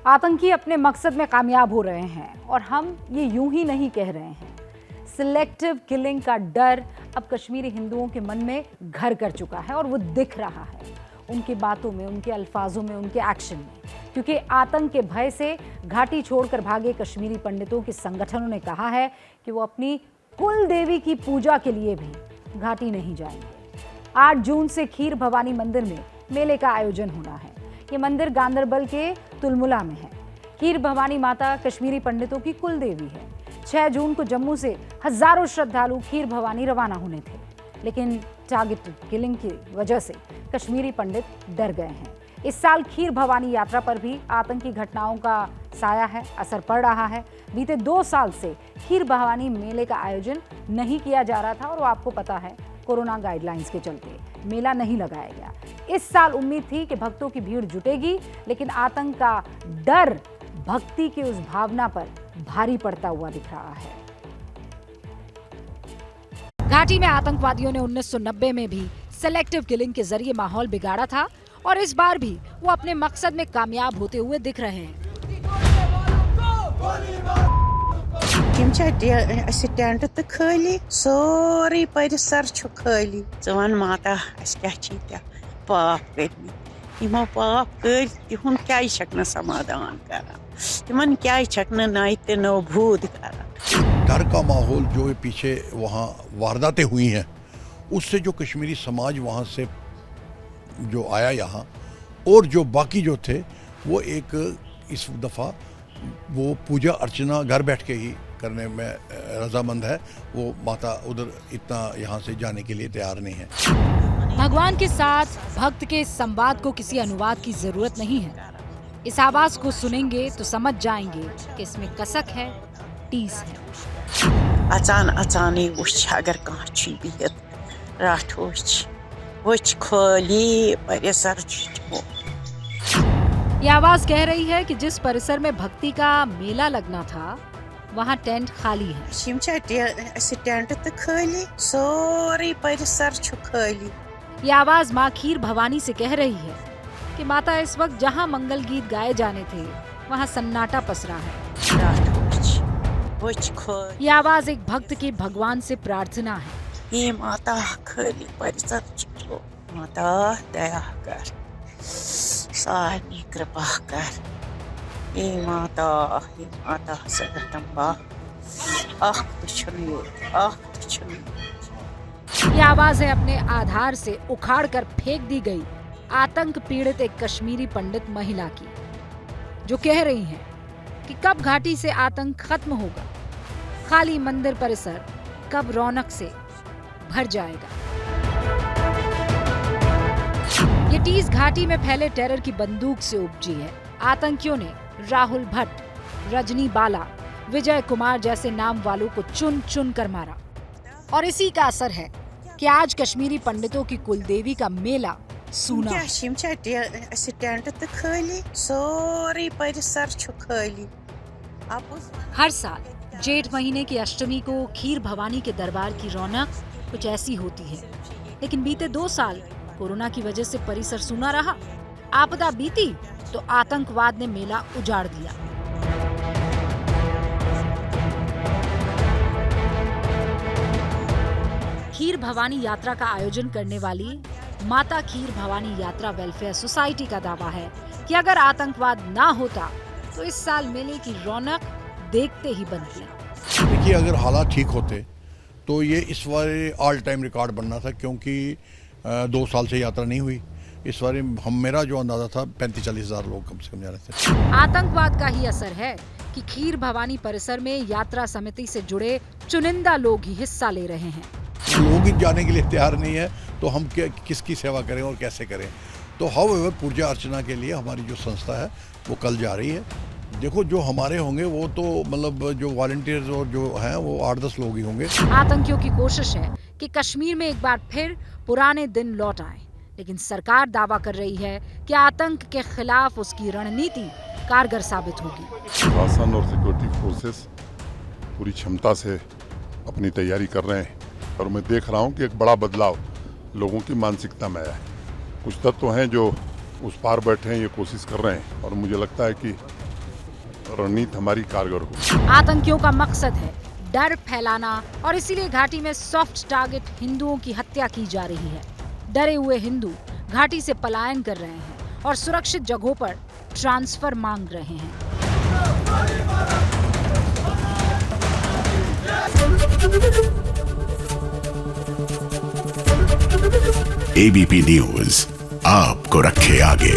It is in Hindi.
आतंकी अपने मकसद में कामयाब हो रहे हैं और हम ये यूं ही नहीं कह रहे हैं। सिलेक्टिव किलिंग का डर अब कश्मीरी हिंदुओं के मन में घर कर चुका है और वो दिख रहा है उनकी बातों में, उनके अल्फाजों में, उनके एक्शन में। क्योंकि आतंक के भय से घाटी छोड़कर भागे कश्मीरी पंडितों के संगठनों ने कहा है कि वो अपनी कुल देवी की पूजा के लिए भी घाटी नहीं जाएंगे। 8 जून से खीर भवानी मंदिर में मेले का आयोजन होना है। ये मंदिर गांदरबल के तुलमुला में है। खीर भवानी माता कश्मीरी पंडितों की कुल देवी है। 6 जून को जम्मू से हजारों श्रद्धालु खीर भवानी रवाना होने थे, लेकिन टारगेटेड किलिंग की वजह से कश्मीरी पंडित डर गए हैं। इस साल खीर भवानी यात्रा पर भी आतंकी घटनाओं का साया है, असर पड़ रहा है। बीते 2 साल से खीर भवानी मेले का आयोजन नहीं किया जा रहा था और वो आपको पता है कोरोना गाइडलाइंस के चलते मेला नहीं लगाया गया। इस साल उम्मीद थी कि भक्तों की भीड़ जुटेगी, लेकिन आतंक का डर भक्ति की उस भावना पर भारी पड़ता हुआ दिख रहा है। घाटी में आतंकवादियों ने 1990 में भी सेलेक्टिव किलिंग के जरिए माहौल बिगाड़ा था और इस बार भी वो अपने मकसद में कामयाब होते हुए दिख रहे हैं। टेंट तो खाली सोरी परिसर खाली वन माता क्या पाप कर पाप कर तिहुन क्या समाधान करा तिमन क्या नाइते नो भूत करा। डर का माहौल जो पीछे वहाँ वारदातें हुई हैं उससे जो कश्मीरी समाज वहाँ से जो आया यहाँ और जो बाकी जो थे वो एक इस दफ़ा वो पूजा अर्चना घर बैठ के ही करने में रजामंद है। वो माता उधर इतना यहाँ से जाने के लिए तैयार नहीं है। भगवान के साथ भक्त के इस संवाद को किसी अनुवाद की जरूरत नहीं है। इस आवाज को सुनेंगे तो समझ जाएंगे कि इसमें कसक है, टीस है। अचानी उछ अगर कहीं बिहत राठ उछ खोली परिसर। ये आवाज कह रही है कि जिस परिसर में भक्ति का मेला लगना था वहाँ टेंट खाली है। टेंट तो खाली सोरी परिसर खाली। ये आवाज माँ खीर भवानी से कह रही है कि माता इस वक्त जहाँ मंगल गीत गाए जाने थे वहाँ सन्नाटा पसरा है। ये आवाज एक भक्त की भगवान से प्रार्थना है। हे माता खाली परिसर माता दया कर, सानी कृपा कर। हे माता सगतंबा ये आवाज है अपने आधार से उखाड़ कर फेंक दी गई आतंक पीड़ित एक कश्मीरी पंडित महिला की, जो कह रही है कि कब घाटी से आतंक खत्म होगा, खाली मंदिर परिसर कब रौनक से भर जाएगा। ये टीस घाटी में फैले टेरर की बंदूक से उपजी है। आतंकियों ने राहुल भट्ट, रजनी बाला, विजय कुमार जैसे नाम वालों को चुन चुन कर मारा और इसी का असर है कि आज कश्मीरी पंडितों की कुलदेवी का मेला सूना। हर साल जेठ महीने की अष्टमी को खीर भवानी के दरबार की रौनक कुछ ऐसी होती है, लेकिन बीते 2 साल कोरोना की वजह से परिसर सूना रहा। आपदा बीती तो आतंकवाद ने मेला उजाड़ दिया। खीर भवानी यात्रा का आयोजन करने वाली माता खीर भवानी यात्रा वेलफेयर सोसाइटी का दावा है कि अगर आतंकवाद ना होता तो इस साल मेले की रौनक देखते ही बनती। देखिए, अगर हालात ठीक होते तो ये इस बार ऑल टाइम रिकॉर्ड बनना था, क्योंकि 2 साल से यात्रा नहीं हुई। इस बार मेरा जो अंदाजा था 35-40 हजार लोग कम से कम जा रहे थे। आतंकवाद का ही असर है कि खीर भवानी परिसर में यात्रा समिति से जुड़े चुनिंदा लोग ही हिस्सा ले रहे हैं। लोग ही जाने के लिए तैयार नहीं है तो हम किसकी सेवा करें और कैसे करें। तो हाउएवर पूजा अर्चना के लिए हमारी जो संस्था है वो कल जा रही है। देखो, जो हमारे होंगे वो तो मतलब जो वॉलंटियर्स और जो हैं वो 8-10 लोग ही होंगे। आतंकियों की कोशिश है कि कश्मीर में एक बार फिर पुराने दिन लौट आए, लेकिन सरकार दावा कर रही है कि आतंक के खिलाफ उसकी रणनीति कारगर साबित होगी। प्रशासन और सिक्योरिटी फोर्सेस पूरी क्षमता से अपनी तैयारी कर रहे हैं और मैं देख रहा हूं कि एक बड़ा बदलाव लोगों की मानसिकता में आया है। कुछ तत्व हैं जो उस पार बैठे हैं, ये कोशिश कर रहे हैं और मुझे लगता है कि रणनीति हमारी कारगर हो। आतंकियों का मकसद है डर फैलाना और इसीलिए घाटी में सॉफ्ट टारगेट हिंदुओं की हत्या की जा रही है। डरे हुए हिंदू घाटी से पलायन कर रहे हैं और सुरक्षित जगहों पर ट्रांसफर मांग रहे हैं। एबीपी न्यूज आपको रखे आगे।